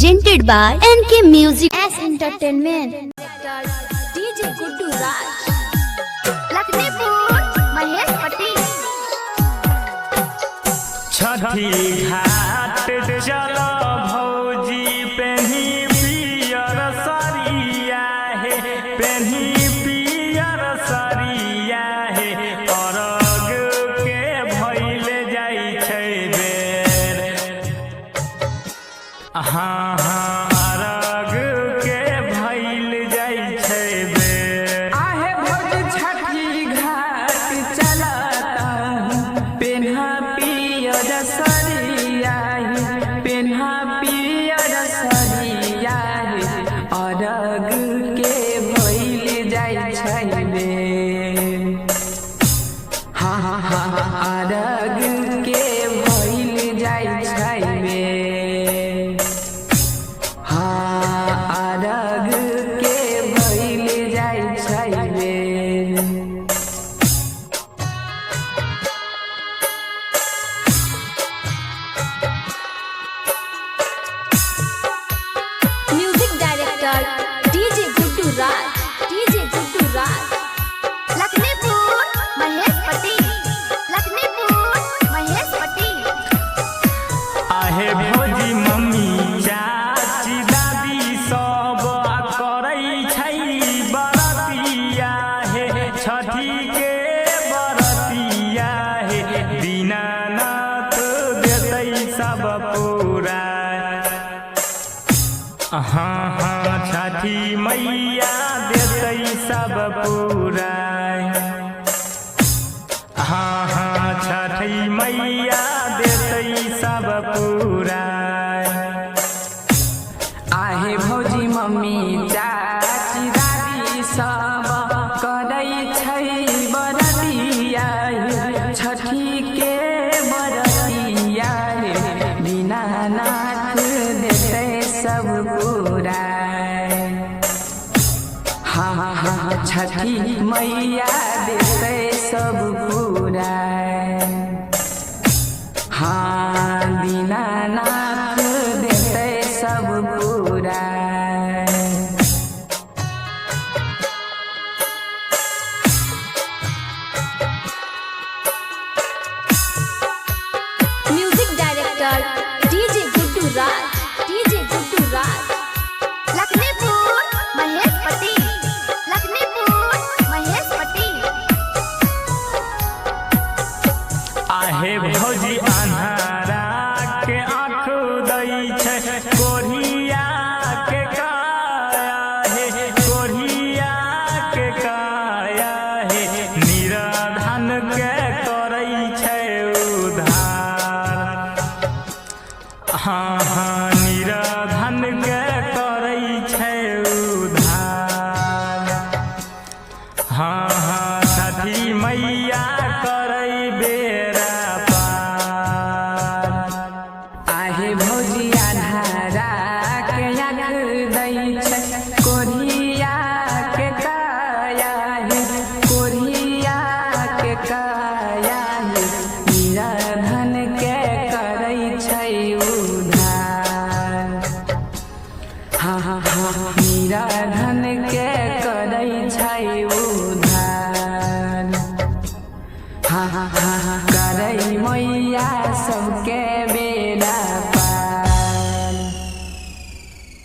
presented by NK Music S Entertainment. DJ Guddu Raj, Lakshmipur, Mahesh Patil. छठी घाट चलो भौजी पेन्ही पियर सरिया हे, पेन्ही पियर सरिया हे, अरग के भइल जाइ छै बेर। हाँ हाँ अरग के भइल जाइ छै बेर। आहे भौजी छठी घाट चलता पेन्हा पियर सरिया हे, पेन्हा पियर सरिया हे, अरग के भइल जाइ छै बेर। हाँ हाँ हाँ अरग के भइल जाइ छै बेर। हाँ अरग के भइल जाइ छै बेर। Music Director DJ Guddu Raj, DJ Guddu Raj. Lakshmipur, Mahesh Patil. Lakshmipur, Mahesh Patil. आहे भौजी मम्मी चाची दादी सब करै छै बरतिया हे, छठी के बरतिया हे, दीनानाथ देतै सब पूरा। हाँ हाँ छठी मैया देतै सब पूरा। हाँ हाँ छठी मैया देतै सब पूरा। आहे भौजी मम्मी चाची दादी सब करै छै बरतिया हे, छठी के बरतिया हे, दीनानाथ देतै सब पूरा। हाँ हाँ हाँ छठी मैया देतै सब पूरा। हाँ दीनानाथ देतै सब पूरा। Music Director DJ Guddu Raj, DJ Guddu Raj. Lakshmipur, Mahesh Patil. Lakshmipur, Mahesh Patil. आहे भौजी अन्हारा के आँख दै छै, कोढ़िया के काया हे, कोढ़िया के काया हे, निराधन के करै छै उद्धार। हाँ हाँ निराधन के करै छै उद्धार। हाँ हाँ छठी मैया करै बेरा पार। आहे भौजी अन्हारा के आँख दै छै, कोढ़िया के काया हे, कोढ़िया के काया हे, निराधन के करै छै उद्धार। हाँ हाँ हाँ निराधन के करै छै उद्धार। हाँ हाँ हाँ करै मैया सबके